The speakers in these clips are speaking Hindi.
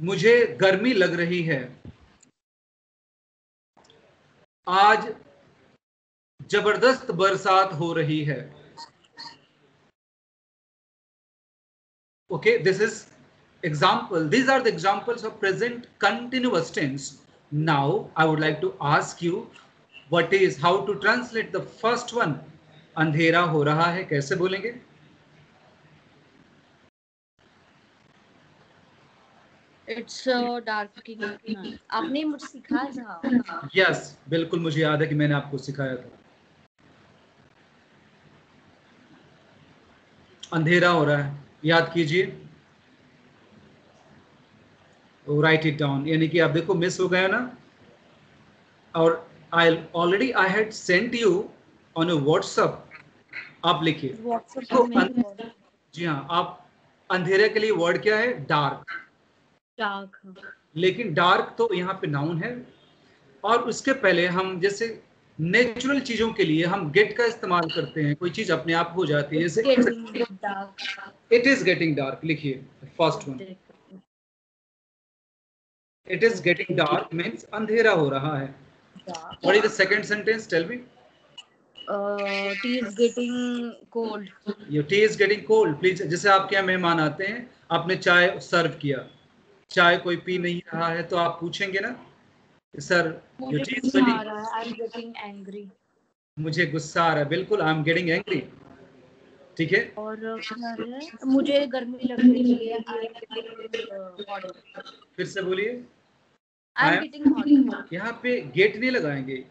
मुझे गर्मी लग रही है। आज जबरदस्त बरसात हो रही है। Okay, this is example. These are the examples of present continuous tense. Now, I would like to ask you how to translate the first one. अंधेरा हो रहा है कैसे बोलेंगे? It's darkening. आपने मुझे सिखाया था। Yes, बिल्कुल मुझे याद है कि मैंने आपको सिखाया था। अंधेरा हो रहा है, याद कीजिए। राइट इट डाउन, यानी कि आप देखो मिस हो गया ना। और I had sent you on a WhatsApp. आप लिखिए। तो जी हाँ, आप अंधेरे के लिए वर्ड क्या है? डार्क। लेकिन डार्क तो यहाँ पे नाउन है, और उसके पहले हम जैसे नेचुरल चीजों के लिए हम गेट का इस्तेमाल करते हैं। कोई चीज अपने आप हो जाती है, जैसे इट इज गेटिंग डार्क। लिखिए first one, it is getting dark means अंधेरा हो रहा है। What is the second sentence? Tell me. Tea is getting cold. Your tea is getting cold. Please, जैसे आपके यहाँ मेहमान आते हैं, आपने चाय सर्व किया, चाय कोई पी नहीं रहा है, तो आप पूछेंगे ना sir your tea is getting, I am getting angry, मुझे गुस्सा आ रहा है। बिल्कुल, आई एम गेटिंग एंग्री। ठीक है। और मुझे गर्मी लग रही है, आई एम हॉट। फिर से बोलिए। I am getting hot. यहाँ पे गेट नहीं लगाएंगे,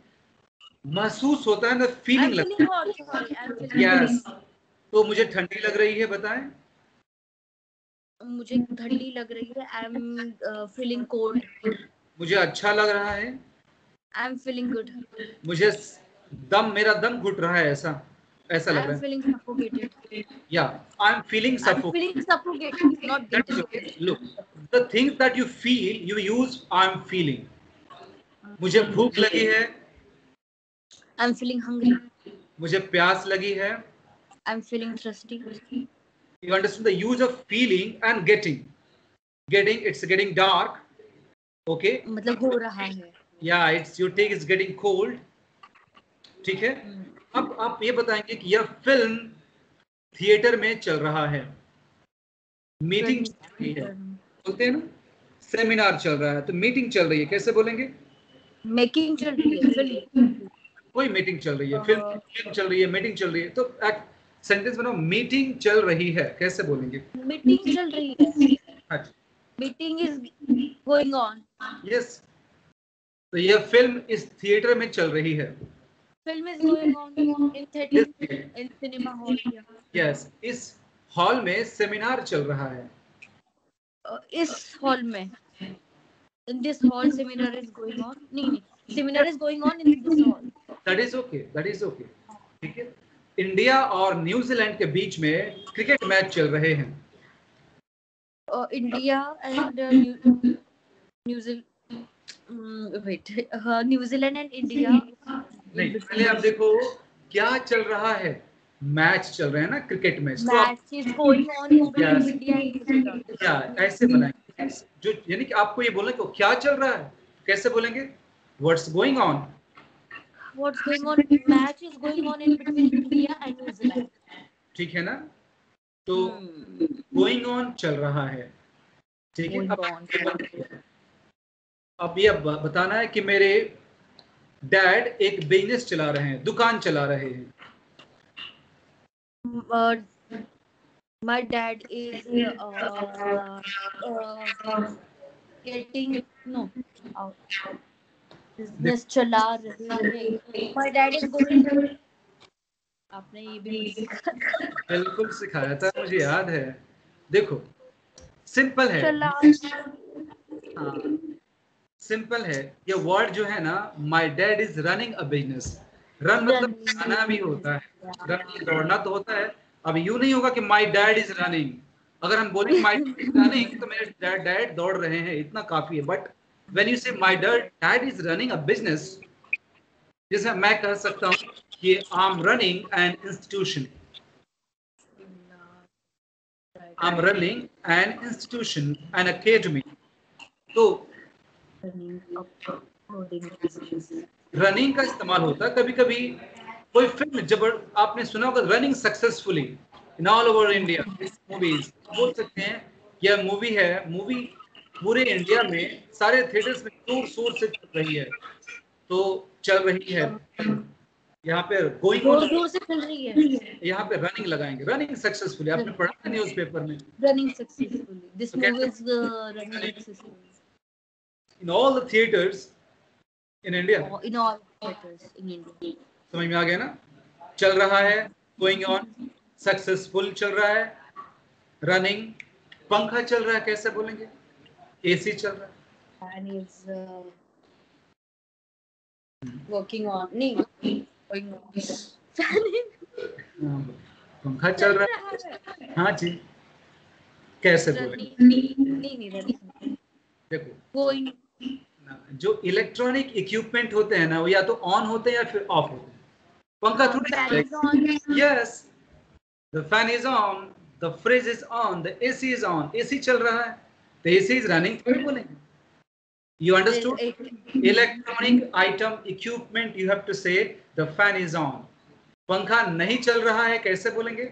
महसूस होता है ना, फीलिंग लगता है। यस, तो मुझे ठंडी लग रही है, बताएं। मुझे ठंडी लग रही है, आई एम फीलिंग कोल्ड। मुझे अच्छा लग रहा है, आई एम फीलिंग गुड। मुझे मेरा दम घुट रहा है, ऐसा ऐसा लग रहा है। Feeling suffocated. या I am feeling suffocated, not gated. Look, the things that you feel you use I am feeling. मुझे भूख लगी है, आई एम फीलिंग हंग्री। मुझे प्यास लगी है, आई am feeling thirsty. You understand the use of feeling and getting. It's getting dark. Okay. मतलब हो रहा है। Yeah, it's your take is getting cold. ठीक है। अब आप ये बताएंगे कि यह फिल्म थिएटर में चल रहा है। मीटिंग चल रही है, बोलते हैं ना, सेमिनार चल रहा है, तो मीटिंग चल रही है कैसे बोलेंगे? मेकिंग चल रही है, फिल्म। कोई मीटिंग चल रही है, फिल्म चल रही है, मीटिंग चल रही है, तो सेंटेंस बनाओ, मीटिंग चल रही है कैसे बोलेंगे? मीटिंग चल रही है। Meeting is going on. Yes, तो यह फिल्म इस थिएटर में चल रही है। Film is going on in theatre, in cinema hall. Yes, इस हॉल में सेमिनार चल रहा है। इस हॉल में, in this hall seminar is going on. नहीं, seminar is going on in this hall. That is okay. ठीक है। इंडिया और न्यूजीलैंड के बीच में क्रिकेट मैच चल रहे हैं। India and New Zealand and India. नहीं, पहले आप देखो क्या चल रहा है। मैच चल रहे हैं ना, cricket match. Match is going on in between India and New Zealand. क्या ऐसे बनाएंगे, जो यानी कि आपको ये बोलना कि क्या चल रहा है, कैसे बोलेंगे? What's going on. What's going on? Match is going on in between India and New Zealand. ठीक है ना, तो गोइंग ऑन चल रहा है। ठीक है। अब ये बताना है कि मेरे डैड एक बिजनेस चला रहे हैं, दुकान चला रहे हैं। My dad is getting business चला रहे हैं। My dad is going। आपने ये भी मुझे सिखाया। बिल्कुल सिखाया था, मुझे याद है। देखो सिंपल है, हाँ सिंपल है। ये वर्ड जो है ना, माई dad is running a business. Run मतलब चलाना भी होता है, रन दौड़ना तो होता है। अब यूं नहीं होगा कि माई डैड इज रनिंग। अगर हम बोलेंगे माई डैड इज रनिंग तो मेरे डैड दौड़ रहे हैं, इतना काफी है। But when you say my dad is running a business, जैसे मैं कह सकता हूँ कि I am running an institution. I am running an institution an academy. तो रनिंग का इस्तेमाल होता है कभी कभी कोई फिल्म जब आपने सुना होगा running successfully in all over India movies, बोल सकते हैं यह मूवी है, मूवी पूरे इंडिया में सारे थिएटर्स में जोर शोर से चल रही है। तो चल रही है, यहाँ पे गोइंग ऑन जोर से चल रही है, यहाँ पे रनिंग लगाएंगे, रनिंग सक्सेसफुली, आपने पढ़ा था न्यूज़पेपर में, running successfully, this movie is running successfully in all the theatres in India, in all theatres in India. समझ में आ गया ना? चल रहा है, गोइंग ऑन, सक्सेसफुल चल रहा है, रनिंग, पंखा चल रहा है, कैसे बोलेंगे? एसी चल रहा है, फैन इज वर्किंग ऑन, नहीं गोइंग ऑन, पंखा चल रहा है, हाँ जी, कैसे बोलेंगे? नहीं रनिंग, देखो गोइंग, जो इलेक्ट्रॉनिक इक्विपमेंट होते हैं ना, वो या तो ऑन होते हैं या फिर ऑफ होते हैं। पंखा थोड़ी, yes the fan is on, the fridge is on, the AC is on, AC चल रहा है तो एसी इज रनिंग थोड़ी बोलेंगे। You understood? Electronic item equipment you have to say the fan is on. पंखा नहीं चल रहा है कैसे बोलेंगे?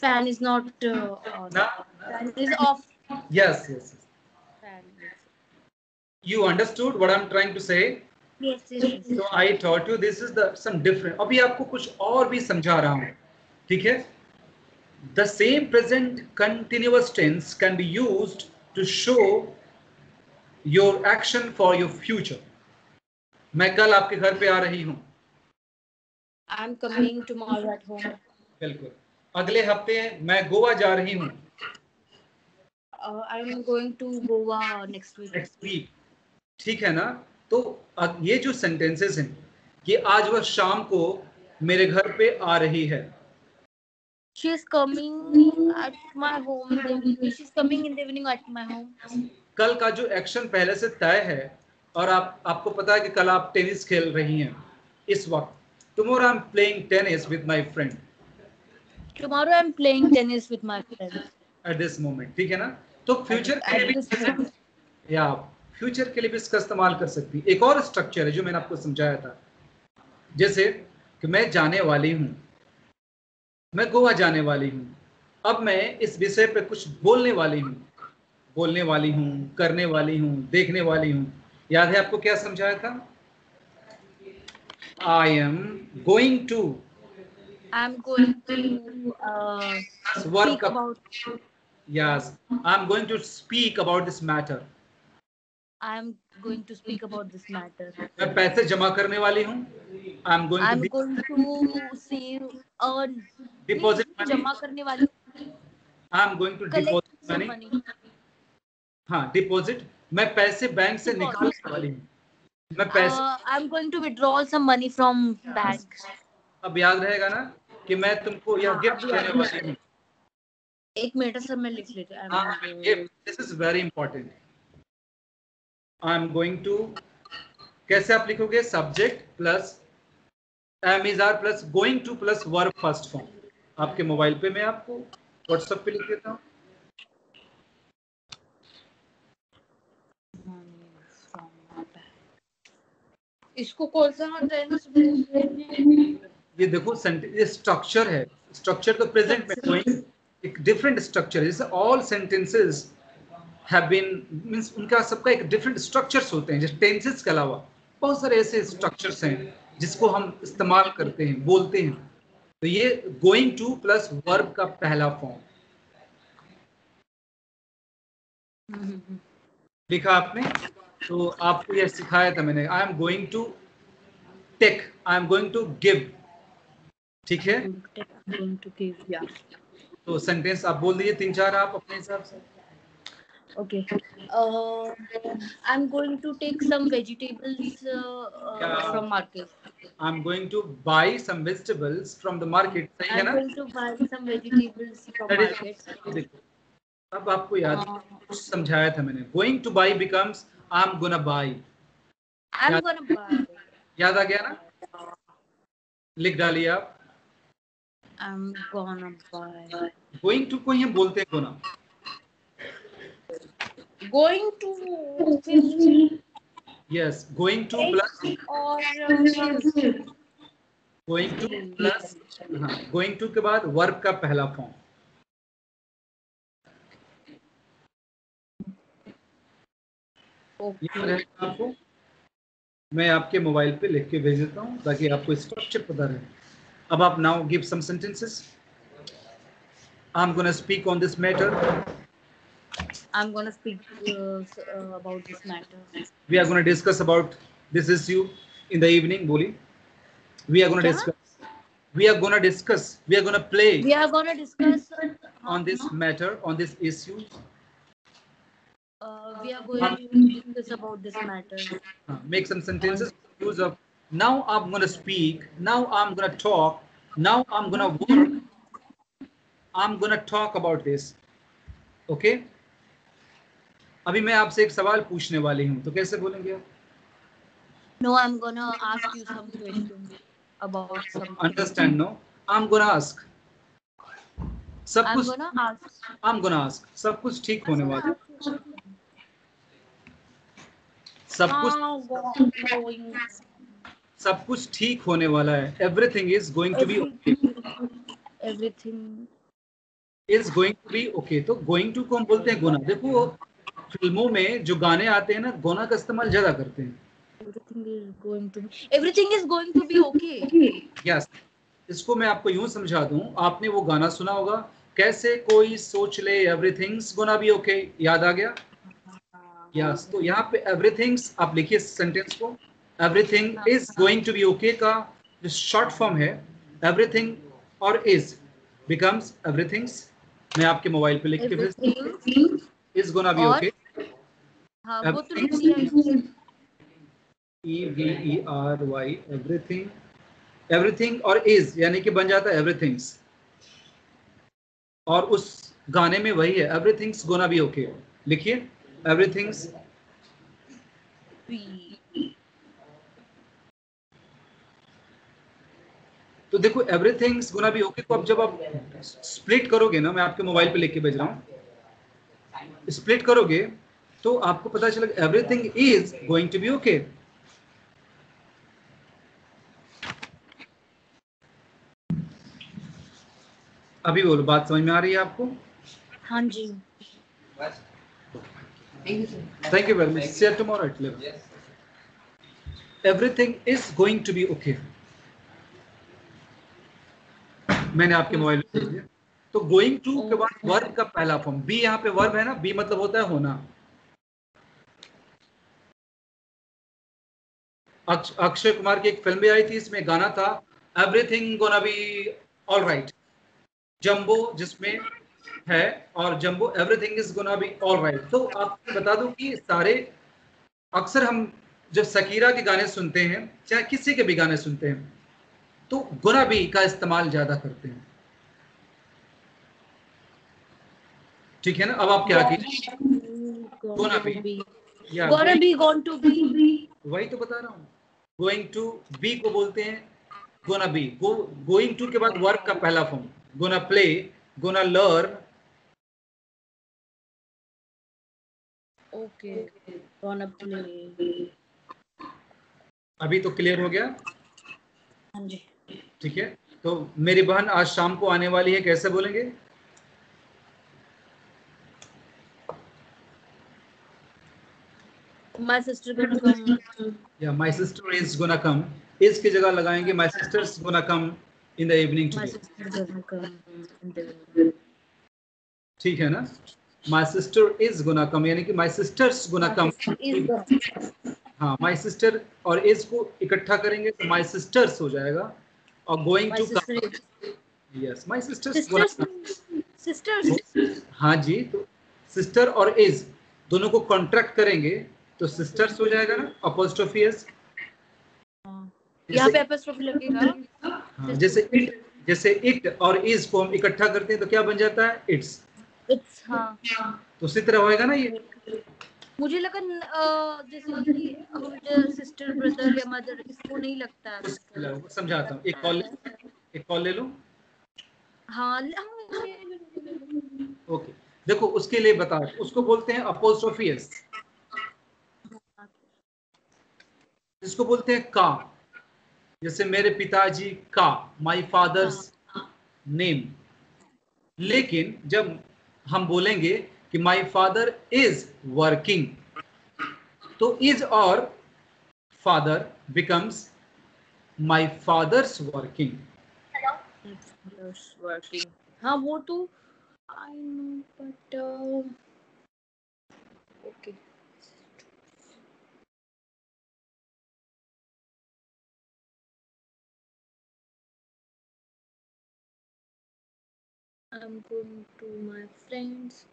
Fan is not on. ना? Fan is off. Yes, yes. Fan is... You understood what I'm trying to say? Yes, yes, yes. So I taught you this is the some different. अभी आपको कुछ और भी समझा रहा हूँ, ठीक है? The same present continuous tense can be used to show your action for your future. मैं कल आपके घर पे आ रही हूँ। I'm coming tomorrow at home. बिल्कुल। अगले हफ्ते मैं गोवा जा रही हूँ। I'm going to Goa next week. Next week. ठीक है ना? तो ये जो सेंटेंसेस हैं, ये आज वह शाम को मेरे घर पे आ रही है। She is coming at my home. She's coming in the evening at my home. कल का जो एक्शन पहले से तय है और आपको पता है कि कल आप टेनिस खेल रही हैं इस वक्त। Tomorrow I'm playing tennis with my friend. Tomorrow I'm playing tennis with my friend. At this moment, ठीक है ना? तो फ्यूचर के लिए भी या फ्यूचर के लिए भी इसका इस्तेमाल कर सकती है। एक और स्ट्रक्चर है जो मैंने आपको समझाया था, जैसे कि मैं जाने वाली हूँ, मैं गोवा जाने वाली हूँ, अब मैं इस विषय पे कुछ बोलने वाली हूँ, करने वाली हूँ, देखने वाली हूँ। याद है आपको क्या समझाया था? I am going to speak about. Yes, I'm going to speak about this matter. I'm going to speak about this matter. मैं पैसे जमा करने वाली हूँ। I'm going to save, earn, deposit money. जमा करने वाली। I'm going to deposit money. हाँ, deposit. मैं पैसे बैंक से निकालने वाली हूँ। मैं पैसे I'm going to withdraw some money from bank. अब याद रहेगा ना कि मैं तुमको यह गिफ्ट देने वाली हूँ। एक मिनट सर मैं लिख लेती हूँ। This is very important. I'm going to, कैसे आप लिखोगे? Subject plus am is are plus going to plus verb first form. आपके मोबाइल पे मैं आपको व्हाट्सएप पे लिख देता हूँ। इसको कौन सा टेंस? ये देखो ये स्ट्रक्चर है, स्ट्रक्चर तो प्रेजेंट में गोइंग एक डिफरेंट स्ट्रक्चर है। जैसे all sentences have been means उनका सबका एक डिफरेंट स्ट्रक्चर्स होते हैं। जैसे टेंसेस के अलावा बहुत सारे ऐसे स्ट्रक्चर्स हैं जिसको हम इस्तेमाल करते हैं, बोलते हैं। तो ये गोइंग टू प्लस वर्ब का पहला फॉर्म लिखा आपने, तो आपको यह सिखाया था मैंने। I am going to take, I am going to give, ठीक है? तो सेंटेंस आप बोल दीजिए 3-4 आप अपने हिसाब से। Okay. I'm going to take some vegetables from market. I'm going to buy some vegetables from the market. सही है ना? I'm going to buy some vegetables from market. अब आपको याद कुछ समझाया था मैंने। Going to buy becomes I'm gonna buy. I'm gonna buy. याद आ गया ना? लिख डालिए आप। I'm gonna buy. Going to को ही हम बोलते हैं गोना. Going to फिर Yes, going to plus और is. going to plus हाँ going to के बाद वर्ब का पहला फॉर्म. Okay. आपको मैं आपके मोबाइल पे लिख के भेज देता हूँ ताकि आपको स्ट्रक्चर पता रहे. अब आप now give some sentences. I'm gonna speak on this matter. I'm gonna speak about this matter. We are gonna discuss about this issue in the evening. बोली. We are gonna discuss. We are gonna discuss. We are gonna play. We are gonna discuss on this matter, on this issue. We are going to discuss about this matter. Make some sentences. Use of now. I'm gonna speak. Now I'm gonna talk. Now I'm gonna work. I'm gonna talk about this. Okay? अभी मैं आपसे एक सवाल पूछने वाली हूँ, तो कैसे बोलेंगे आप? No, I'm gonna ask you some questions about something. Understand? No, I'm gonna ask. सब I'm कुछ. gonna ask. I'm gonna ask. सब कुछ ठीक होने वाला है. सब कुछ ठीक होने वाला है. Everything is going to be okay. Everything is going to be okay. तो going to को हम बोलते हैं गोना. देखो फिल्मों में जो गाने आते हैं ना, गोना का इस्तेमाल ज्यादा करते हैं. Everything is going to be okay. Yes. इसको मैं आपको यूं समझा दूं. आपने वो गाना सुना होगा, कैसे कोई सोच ले everything's gonna be okay. याद आ गया? Yes. तो यहाँ पे everything's आप लिखिए सेंटेंस को. Everything is going to be okay का जो शॉर्ट फॉर्म है, everything और is becomes everything's. मैं आपके मोबाइल पे लिख के भेज. is gonna be okay. हाँ, वो तो लिख दिया. EVERY everything. Everything और is यानी कि बन जाता है everything's. और उस गाने में वही है, everything's gonna be okay. लिखिए everything's. तो देखो everything's gonna be okay को अब जब आप स्प्लिट करोगे ना, मैं आपके मोबाइल पे लिख के भेज रहा हूँ, स्प्लिट करोगे तो आपको पता चलेगा everything is going to be okay. अभी बोलो, बात समझ में आ रही है आपको? हाँ जी. Thank you very much. See you tomorrow at 11. Everything is going to be okay. मैंने आपके मोबाइल पे भेज दिया. तो गोइंग टू के बाद वर्ब का पहला फॉर्म बी. यहाँ पे वर्ब है ना, बी मतलब होता है होना. अक्षय कुमार की एक फिल्म भी आई थी, इसमें गाना था everything gonna be all right. Jumbo जिसमें है और jumbo everything is gonna be all right. तो आपको बता दूं कि सारे अक्सर हम जब शकीरा के गाने सुनते हैं, चाहे किसी के भी गाने सुनते हैं, तो गोना बी का इस्तेमाल ज्यादा करते हैं. ठीक है ना? अब आप क्या कीजिए, गोना बी या going to be. वही तो बता रहा हूँ. गोइंग टू बी को बोलते हैं गोना बी. गोइंग टू के बाद वर्ब का पहला form gonna play, gonna learn. Okay, gonna play. अभी तो क्लियर हो गया? हाँ जी. ठीक है. तो मेरी बहन आज शाम को आने वाली है, कैसे बोलेंगे? My sister gonna come. Yeah, my sister is gonna come. Is की जगह लगाएंगे my sister's gonna come in the evening today. My sister gonna come in the evening. ठीक है ना? My sister is gonna come यानी कि my sister's gonna come. हाँ, my sister और is को इकट्ठा करेंगे तो my sisters हो जाएगा. और going to come. Yes, my sister's gonna come. Sisters. हाँ जी. तो sister और is दोनों को कॉन्ट्रैक्ट करेंगे तो सिस्टर्स हो जाएगा ना. अपोस्ट्रोफी एस यहाँ पे अपोस्ट्रोफी लगेगा. हाँ, जैसे इट और इज को हम इकट्ठा करते हैं तो क्या बन जाता है? इट्स. हाँ. तो उसी तरह होएगा ना ये. मुझे लगा जैसे कि हम सिस्टर ब्रदर या मदर इसको नहीं लगता. समझाता हूँ. एक कॉल ले लो. हाँ ओके, देखो उसके लिए बता, उसको बोलते हैं अपोस्ट्रोफी एस, जिसको बोलते हैं का, जैसे मेरे पिताजी का, माय फादर्स नेम। लेकिन जब हम बोलेंगे कि माय फादर इज वर्किंग, तो इज और father becomes my father's working. Working, हाँ वो तो I know but okay. I'm going to my friends.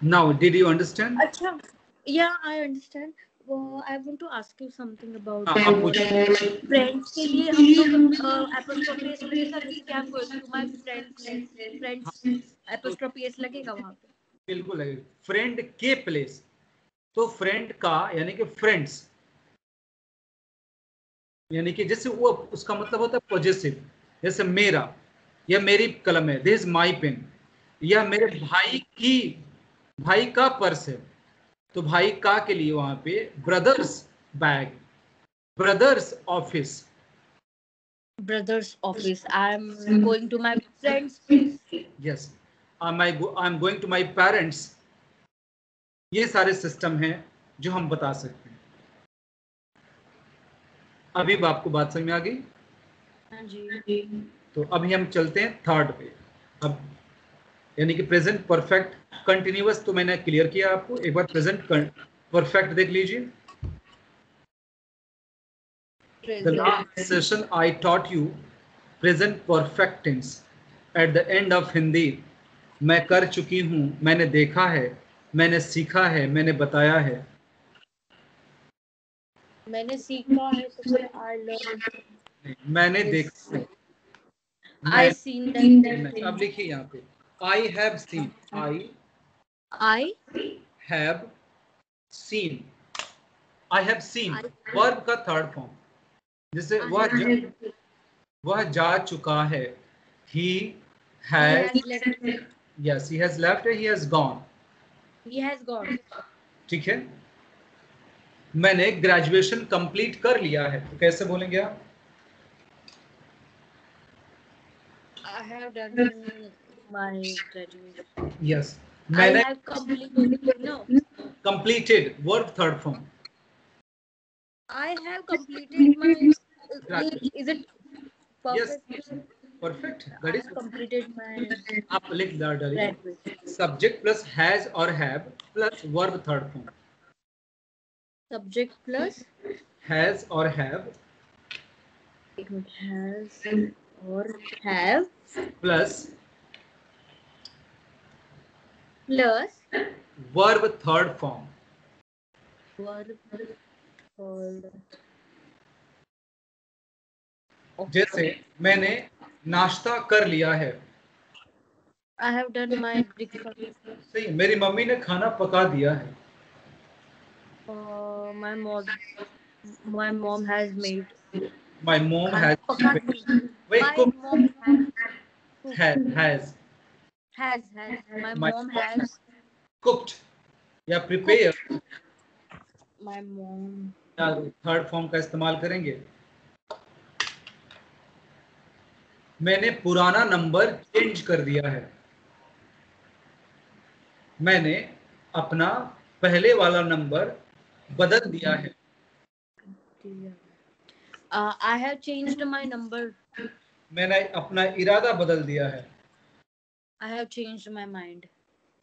Now, did you understand? अच्छा, yeah, I understand. I want to ask you something about हाँ, आप पूछिए। फ्रेंड्स के लिए हम लोग एपोस्ट्रोफी एस लगेगा, जैसे कि I am going to my friend place, friends तो एपोस्ट्रोफी एस लगेगा वहां पे? बिल्कुल लगेगा। फ्रेंड के प्लेस, तो फ्रेंड का यानी कि फ्रेंड्स, यानी कि जैसे वो उसका मतलब होता है पॉजिटिव, जैसे मेरा या मेरी कलम है, दिस इज माई पेन, या मेरे भाई की, भाई का पर्स है, तो भाई का के लिए वहां पे brother's bag, brother's office. Brother's office, I am going to my friend's place. Yes, I am going to my parents. ये सारे सिस्टम हैं जो हम बता सकते हैं। अभी आपको बात समझ में आ गई? हाँ जी। तो अभी हम चलते हैं थर्ड पे। अब यानी कि प्रेजेंट परफेक्ट कंटिन्यूअस तो मैंने क्लियर किया आपको, एक बार प्रेजेंट परफेक्ट देख लीजिए। The last session I taught you present perfect tense at the end of Hindi. मैं कर चुकी हूँ, मैंने देखा है, मैंने सीखा है, मैंने बताया है। मैंने सीखा है तो फिर आई लर्न, मैंने देखा है, आई मैं सीन दैट अब लिखिए यहाँ पे I have seen, I have seen, I have seen verb का थर्ड फॉर्म, जैसे वह जा चुका है, he has yes he has left, he has gone, he has gone, ठीक है। मैंने ग्रेजुएशन कंप्लीट कर लिया है, तो कैसे बोलेंगे आप? I have done my graduation. Yes, I मैंने have completed, no, completed verb third form, I have completed my, is it yes perfect? Perfect, that I is, have completed my आप लिख डालिए graduation. सब्जेक्ट प्लस हैज और have plus verb third form, Subject plus has और have has or have plus plus verb third form. verb or जैसे मैंने नाश्ता कर लिया है, I have done my breakfast. सही, मेरी मम्मी ने खाना पका दिया है, My mom has made my mom खाना हैज, पका दी. वही My cook, mom has cooked. Has, Has my my mom mom has cooked या प्रिपेयर, cooked. My mom. या थर्ड फॉर्म का इस्तेमाल करेंगे। मैंने पुराना नंबर चेंज कर दिया है, मैंने अपना पहले वाला नंबर बदल दिया है, I have changed my number. मैंने अपना इरादा बदल दिया है। I have changed my mind.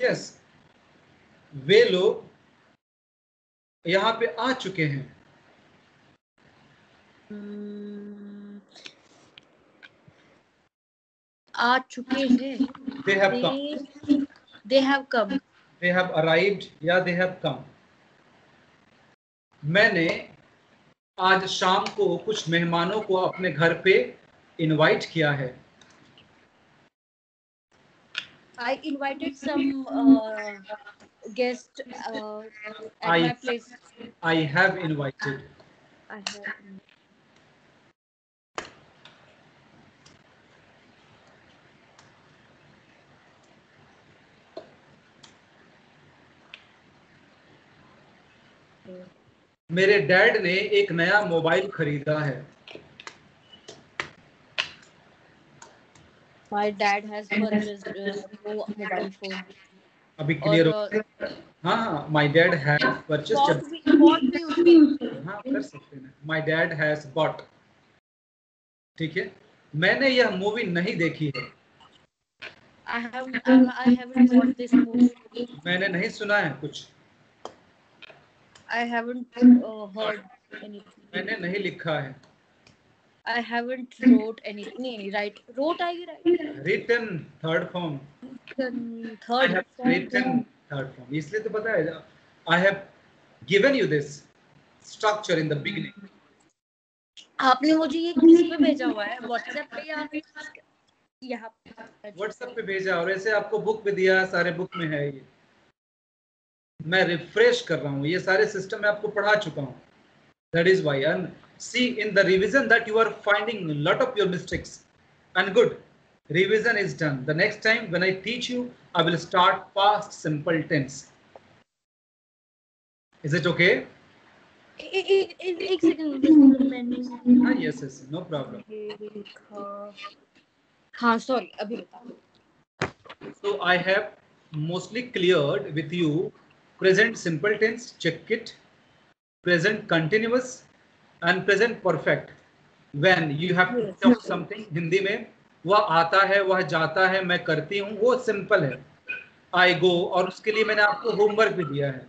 Yes, वे लोग यहाँ पे आ चुके हैं, आ चुके हैं. They have come, They have come. they have arrived या they have come। मैंने आज शाम को कुछ मेहमानों को अपने घर पे इनवाइट किया है, I invited some guest at I my place. I have invited. I have. मेरे डैड ने एक नया मोबाइल खरीदा है. My dad has purchased a new mobile phone. अभी क्लियर हो और गया? हाँ, my dad has purchased. bought भी उसने. हाँ, कर सकते हैं. My dad has bought. ठीक है. मैंने यह मूवी नहीं देखी है. I haven't watched this movie. मैंने नहीं सुना है कुछ. I haven't heard anything. मैंने नहीं लिखा है. I haven't wrote anything. नहीं, right. Wrote आएगी, right? Written third form. I Third have form. written third form. इसलिए तो पता है. I have given you this structure in the beginning. आपने मुझे ये किस पे भेजा हुआ है? WhatsApp पे या यहाँ पे? WhatsApp पे भेजा और ऐसे आपको बुक पे दिया. सारे बुक में है ये. मैं रिफ्रेश कर रहा हूँ. ये सारे सिस्टम मैं आपको पढ़ा चुका हूँ. That is why. And see in the revision that you are finding a lot of your mistakes. And good. Revision is done. The next time when I teach you, I will start past simple tense. Is it okay? एक सेकंड. हाँ, yes, yes, no problem. हाँ, sorry, अभी बता. So I have mostly cleared with you present simple tense, check it, present continuous and present perfect. When you have to tell something, Hindi में वह आता है, वह जाता है, मैं करती हूँ, वो सिंपल है. I go, और उसके लिए मैंने आपको होमवर्क भी दिया है.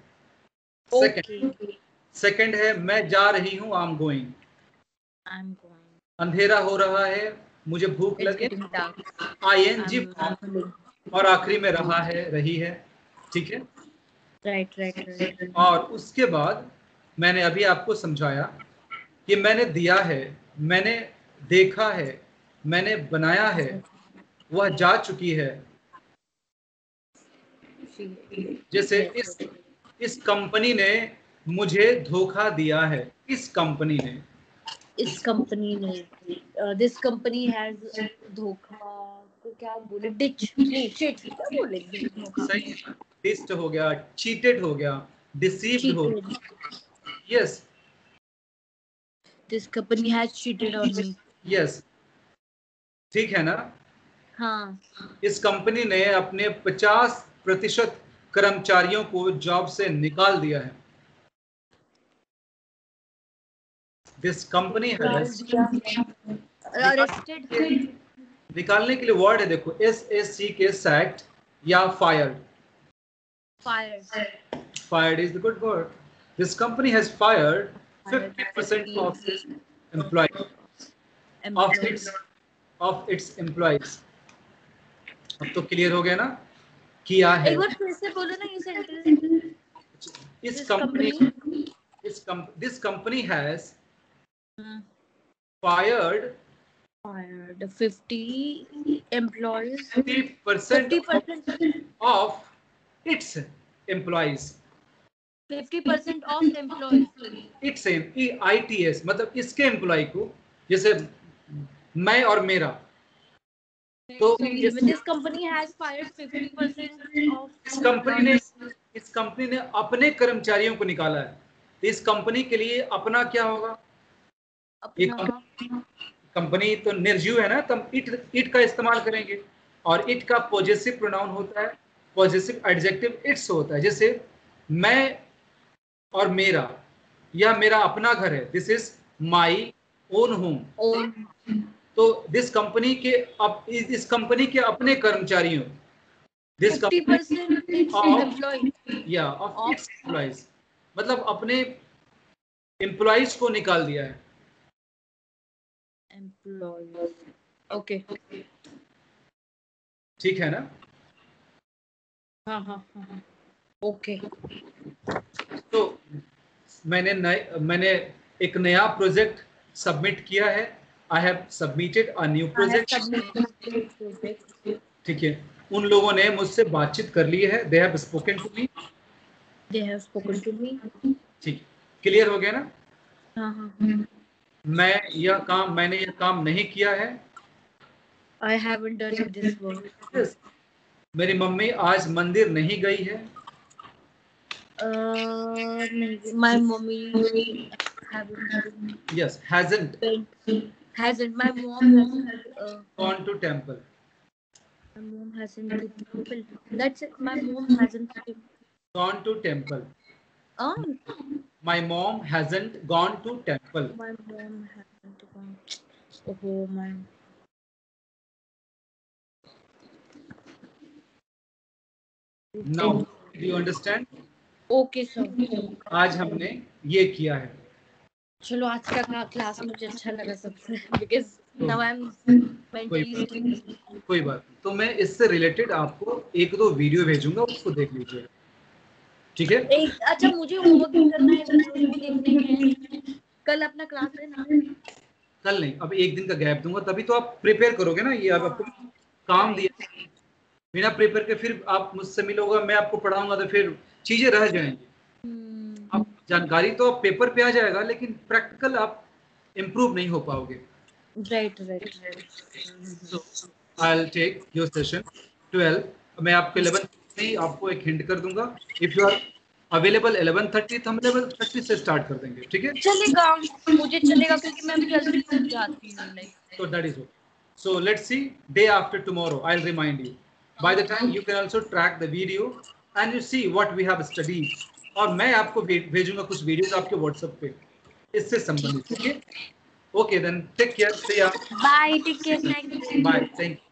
सेकंड है मैं जा रही हूँ. I'm going. अंधेरा हो रहा है, मुझे भूख लगी. ING और आखिरी में रहा है, रही है. ठीक है. राइट. और उसके बाद मैंने अभी आपको समझाया कि मैंने दिया है, मैंने देखा है, मैंने बनाया है, वह जा चुकी है. जैसे इस कंपनी ने मुझे धोखा दिया है. इस कंपनी ने दिस कंपनी हैज धोखा को क्या बोले? डिच नहीं, शिट क्या बोलेंगे? सही. डिस्ड हो गया, चीटेड हो गया, डिसीव्ड हो गया. Yes. This company has cheated on me. Yes. ठीक है ना? हाँ. इस कंपनी ने अपने 50% कर्मचारियों को जॉब से निकाल दिया है. This company has arrested. निकालने के लिए वर्ड है, देखो, SAC के सैक्ड या fired. Fired is the good word. This company has fired 50% of its employees. Of its employees. अब तो क्लियर हो गया ना? किया है. एक बार फिर से बोलो ना ये sentence. This company has fired 50 employees. 50% of its employees. 50% of employees. It's ITS मतलब इसके एम्प्लॉय को, जैसे मैं और मेरा. तो this company has fired 50% of. इस कंपनी ने अपने कर्मचारियों को निकाला है. इस कंपनी के लिए अपना क्या होगा? कंपनी तो निर्जीव है ना, तब इट का इस्तेमाल करेंगे. और इट का पॉजेसिव प्रोनाउन होता है, पॉजेसिव एडजेक्टिव इट्स होता है. जैसे मैं और मेरा, यह मेरा अपना घर है. This is my own home. तो इस कंपनी के अपने कर्मचारियों, दिस 50% ऑफ इट्स एम्प्लॉइज, मतलब अपने एम्प्लॉइज को निकाल दिया है. ओके. ठीक है ना? हाँ. ओके. तो मैंने एक नया प्रोजेक्ट सबमिट किया है. I have submitted a new project. ठीक है. उन लोगों ने मुझसे बातचीत कर ली है, they have spoken to me. They have spoken to me. ठीक, क्लियर हो गया ना? हाँ. मैंने यह काम नहीं किया है. I haven't done this work. Yes. मेरी मम्मी आज मंदिर नहीं गई है. नहीं, my mommy haven't. Yes, hasn't. Hasn't. My mom hasn't gone to temple. My mom hasn't to temple. That's it. My mom hasn't gone to temple. Oh. My mom hasn't gone to temple. My mom hasn't gone. Oh my. Now, do you understand? Okay, sir. आज हमने ये किया है. चलो आज का क्लास मुझे अच्छा लगा सबसे because now I'm mentally कोई बात. तो मैं इससे रिलेटेड आपको एक दो वीडियो भेजूंगा, उसको देख लीजिए. ठीक है? अच्छा मुझे होमवर्क भी करना है, वीडियोस भी देखने हैं. कल अपना क्लास है ना? कल नहीं, अब एक दिन का गैप दूंगा, तभी तो आप प्रिपेयर करोगे ना. ये आपको काम दिया, बिना प्रिपेयर के फिर आप मुझसे मिलोगे, मैं आपको पढ़ाऊंगा तो फिर चीजें रह जाएंगी. आप जानकारी तो पेपर पे आ जाएगा, लेकिन प्रैक्टिकल आप इम्प्रूव नहीं हो पाओगे. Right. So I'll take your session 12. मैं आपको 11 में आपको एक हिंट कर दूंगा. इफ यू आर अवेलेबल 11:30 तो हम 11:30 से स्टार्ट कर देंगे. ठीक है? चलेगा, मुझे चलेगा क्योंकि मैं जल्दी उठ जाती हूं. So that is okay. So let's see, day after tomorrow I'll remind you. By the time you can also track the video and you see what we have studied. और मैं आपको भेजूंगा कुछ वीडियोस आपके व्हाट्सएप पे इससे संबंधित. ठीक है? Okay then, take care. See ya. Bye. Take care. Thank you. Bye. Thank you.